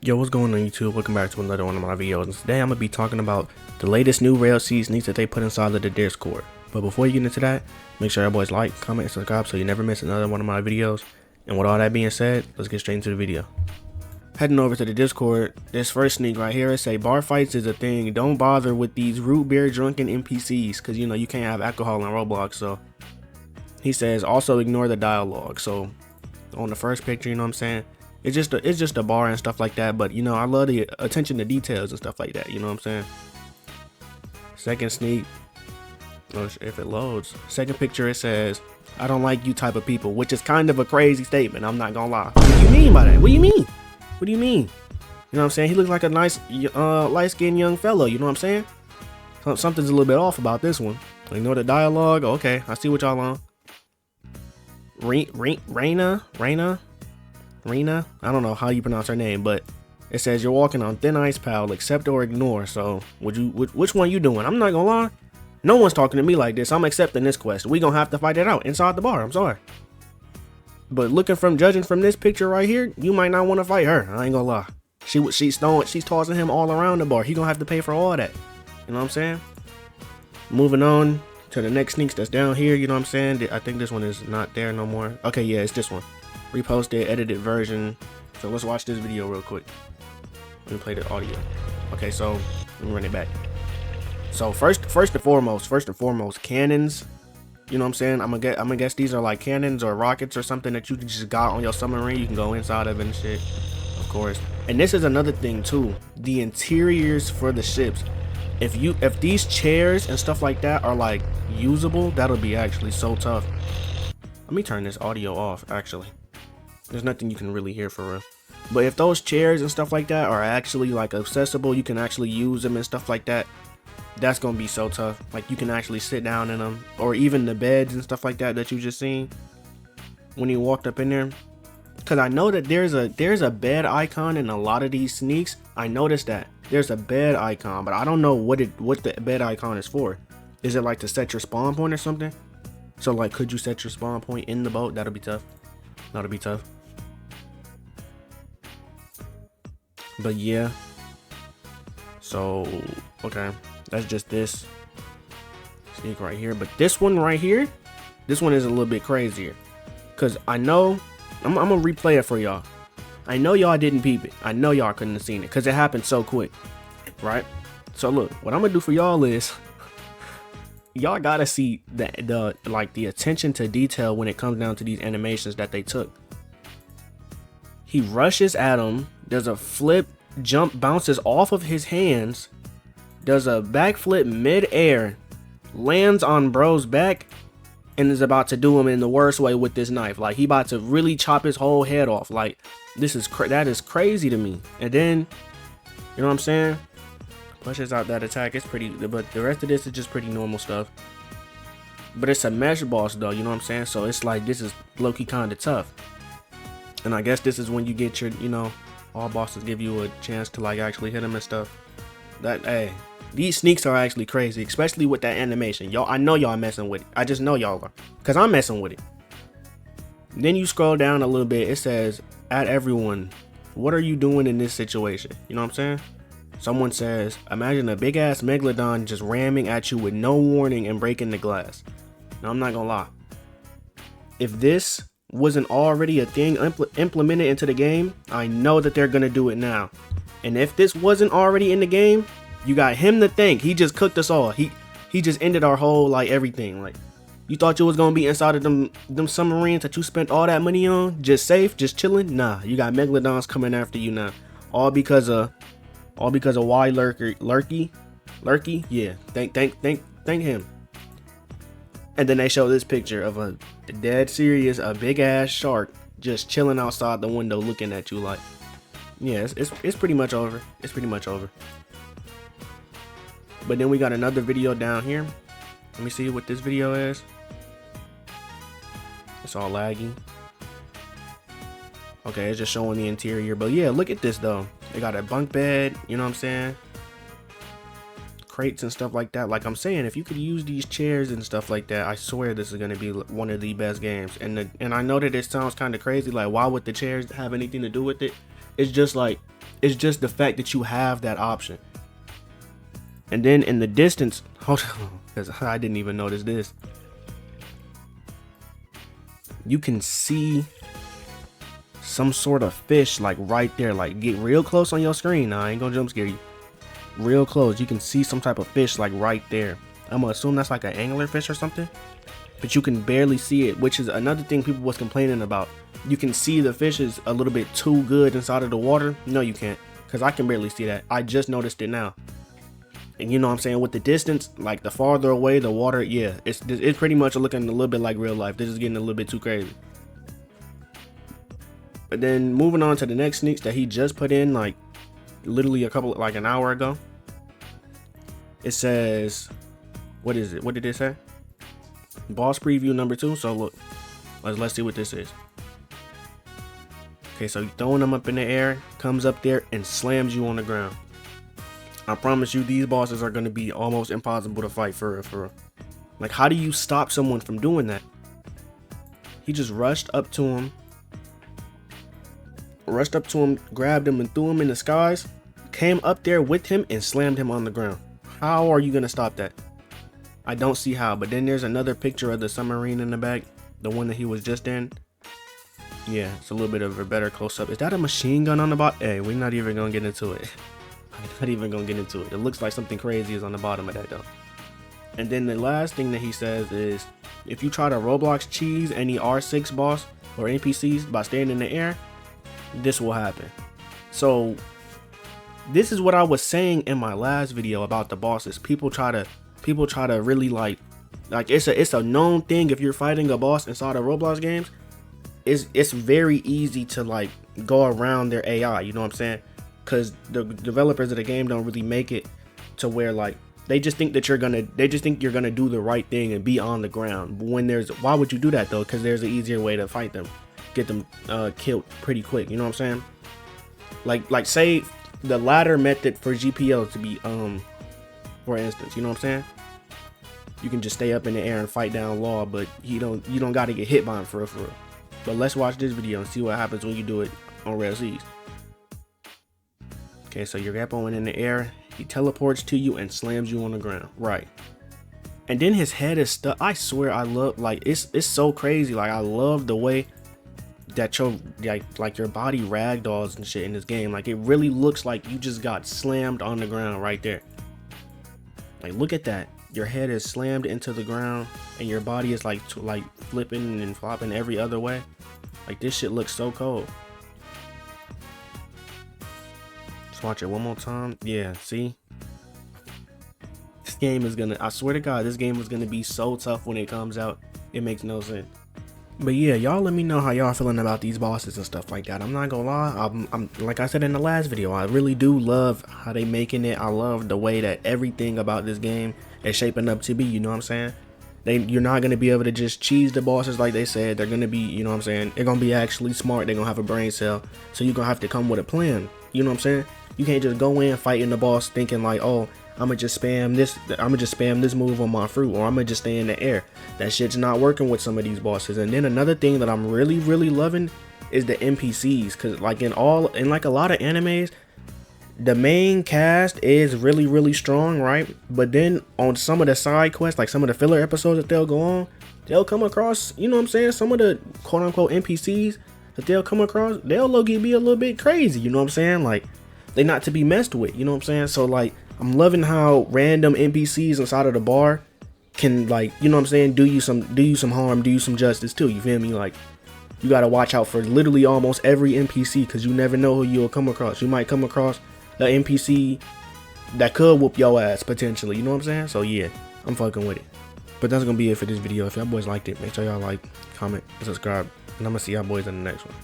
Yo, what's going on YouTube? Welcome back to another one of my videos. And today I'm going to be talking about the latest new Rell Seas sneaks that they put inside of the Discord. But before you get into that, make sure everybody's like, comment, and subscribe so you never miss another one of my videos. And with all that being said, let's get straight into the video. Heading over to the Discord, this first sneak right here, it say bar fights is a thing. Don't bother with these root beer drunken NPCs because you know you can't have alcohol in Roblox. So he says also ignore the dialogue. So on the first picture, you know what I'm saying? It's just a bar and stuff like that, but you know, I love the attention to details and stuff like that, you know what I'm saying? Second sneak, if it loads. Second picture, it says, I don't like you type of people, which is kind of a crazy statement, I'm not gonna lie. What do you mean by that? What do you mean? What do you mean? You know what I'm saying? He looks like a nice, light-skinned young fellow, you know what I'm saying? Something's a little bit off about this one. Ignore the dialogue, okay, I see what y'all on. Rena, I don't know how you pronounce her name, but it says you're walking on thin ice, pal. Accept or ignore. So which one you doing? I'm not gonna lie, no one's talking to me like this. I'm accepting this quest. We gonna have to fight it out inside the bar. I'm sorry, but judging from this picture right here, you might not want to fight her. I ain't gonna lie. She's tossing him all around the bar. He gonna have to pay for all that. You know what I'm saying? Moving on to the next sneaks that's down here. You know what I'm saying? I think this one is not there no more. Okay, yeah, it's this one. Reposted, edited version. So let's watch this video real quick. Let me play the audio. Okay, so let me run it back. So first and foremost, cannons. You know what I'm saying? I'm gonna guess these are like cannons or rockets or something that you just got on your submarine. You can go inside of it and shit, of course. And this is another thing too. The interiors for the ships. If these chairs and stuff like that are like usable, that'll be actually so tough. Let me turn this audio off actually. There's nothing you can really hear for real. But if those chairs and stuff like that are actually like accessible, you can actually use them and stuff like that, that's gonna be so tough. Like you can actually sit down in them, or even the beds and stuff like that you just seen when you walked up in there. Cause I know that there's a bed icon in a lot of these sneaks. I noticed that there's a bed icon, but I don't know what the bed icon is for. Is it like to set your spawn point or something? So like, could you set your spawn point in the boat? That'll be tough. That'll be tough. But yeah, so okay, that's just this sneak right here. But this one right here, this one is a little bit crazier, cause I know I'm gonna replay it for y'all. I know y'all didn't peep it. I know y'all couldn't have seen it cause it happened so quick, right? So look, what I'm gonna do for y'all is y'all gotta see the attention to detail when it comes down to these animations that they took. He rushes at him, does a flip, jump, bounces off of his hands, does a backflip mid-air, lands on bro's back, and is about to do him in the worst way with this knife. Like he about to really chop his whole head off. Like that is crazy to me. And then, you know what I'm saying? Pushes out that attack. It's pretty, but the rest of this is just pretty normal stuff. But it's a mesh boss though, you know what I'm saying? So it's like, this is low-key kind of tough. And I guess this is when you get your, you know, all bosses give you a chance to like actually hit them and stuff. Hey, these sneaks are actually crazy, especially with that animation. Y'all, I know y'all messing with it. I just know y'all are, cause I'm messing with it. Then you scroll down a little bit. It says, at everyone, what are you doing in this situation? You know what I'm saying? Someone says, imagine a big ass Megalodon just ramming at you with no warning and breaking the glass. Now I'm not gonna lie. If this wasn't already a thing implemented into the game, I know that they're gonna do it now. And if this wasn't already in the game, you got him to thank. He just cooked us all. He just ended our whole like everything. Like you thought you was gonna be inside of them submarines that you spent all that money on, just safe, just chilling. Nah, you got Megalodons coming after you now, all because of why Lurky, yeah. Thank him. And then they show this picture of a dead serious, a big ass shark just chilling outside the window looking at you like, yeah, it's pretty much over. It's pretty much over. But then we got another video down here. Let me see what this video is. It's all laggy. Okay, it's just showing the interior. But yeah, look at this though. They got a bunk bed, you know what I'm saying? Crates and stuff like that. Like I'm saying, if you could use these chairs and stuff like that, I swear this is going to be one of the best games. And I know that it sounds kind of crazy, like why would the chairs have anything to do with it? It's just like It's just the fact that you have that option. And then in the distance, hold on, because I didn't even notice this. You can see some sort of fish like right there. Like get real close on your screen. Now I ain't gonna jump scare you. Real close, you can see some type of fish like right there. I'm gonna assume that's like an anglerfish or something, but you can barely see it, which is another thing people was complaining about. You can see the fish is a little bit too good inside of the water. No, you can't, because I can barely see that. I just noticed it now. And you know what I'm saying, with the distance, like the farther away the water, yeah, it's pretty much looking a little bit like real life. This is getting a little bit too crazy. But then moving on to the next sneaks that he just put in, like literally like an hour ago. It says, what is it? What did it say? Boss preview number 2. So look, let's see what this is. Okay, so you're throwing them up in the air, comes up there and slams you on the ground. I promise you, these bosses are going to be almost impossible to fight for real. Like, how do you stop someone from doing that? He just rushed up to him, grabbed him and threw him in the skies, came up there with him and slammed him on the ground. How are you going to stop that? I don't see how. But then there's another picture of the submarine in the back, the one that he was just in. Yeah, it's a little bit of a better close-up. Is that a machine gun on the bottom? Hey, we're not even going to get into it. Not even gonna get into it. It looks like something crazy is on the bottom of that though. And then the last thing that he says is, if you try to Roblox cheese any R6 boss or NPCs by staying in the air, this will happen. So this is what I was saying in my last video about the bosses. People try to really like it's a known thing. If you're fighting a boss inside of Roblox games, it's very easy to like go around their AI. You know what I'm saying? Because the developers of the game don't really make it to where like they just think you're gonna do the right thing and be on the ground. But when why would you do that though? Because there's an easier way to fight them, get them killed pretty quick. You know what I'm saying? Like say the ladder method for GPL to be for instance, you know what I'm saying? You can just stay up in the air and fight down Law, but you don't got to get hit by him for real. But let's watch this video and see what happens when you do it on Rell Seas. Okay, so you're going in the air, he teleports to you and slams you on the ground, right? And then his head is stuck. I swear, I love, like, it's so crazy. Like, I love the way that your your body ragdolls and shit in this game. Like, it really looks like you just got slammed on the ground right there. Like, look at that. Your head is slammed into the ground and your body is like flipping and flopping every other way. Like, this shit looks so cold. Watch it one more time. Yeah, see, this game is gonna, I swear to God, this game is gonna be so tough when it comes out. It makes no sense. But yeah, y'all let me know how y'all feeling about these bosses and stuff like that. I'm not gonna lie, I'm like I said in the last video, I really do love how they making it. I love the way that everything about this game is shaping up to be. You know what I'm saying? You're not gonna be able to just cheese the bosses like they said. They're gonna be, you know what I'm saying, they're gonna be actually smart. They're gonna have a brain cell, so you're gonna have to come with a plan. You know what I'm saying? You can't just go in fighting the boss thinking like, oh, I'm gonna just spam this move on my fruit, or I'm gonna just stay in the air. That shit's not working with some of these bosses. And then another thing that I'm really loving is the NPCs, because like in like a lot of animes, the main cast is really strong, right? But then on some of the side quests, like some of the filler episodes that they'll go on, they'll come across, you know what I'm saying, some of the quote unquote NPCs that they'll come across, they'll low-key be a little bit crazy, you know what I'm saying? Like, they not to be messed with, you know what I'm saying? So like, I'm loving how random NPCs inside of the bar can, like, you know what I'm saying, do you some harm, do you some justice too, you feel me? Like, you gotta watch out for literally almost every NPC, because you never know who you'll come across. You might come across an NPC that could whoop your ass potentially, you know what I'm saying? So yeah, I'm fucking with it. But that's gonna be it for this video. If y'all boys liked it, make sure y'all like, comment, and subscribe, and I'm gonna see y'all boys in the next one.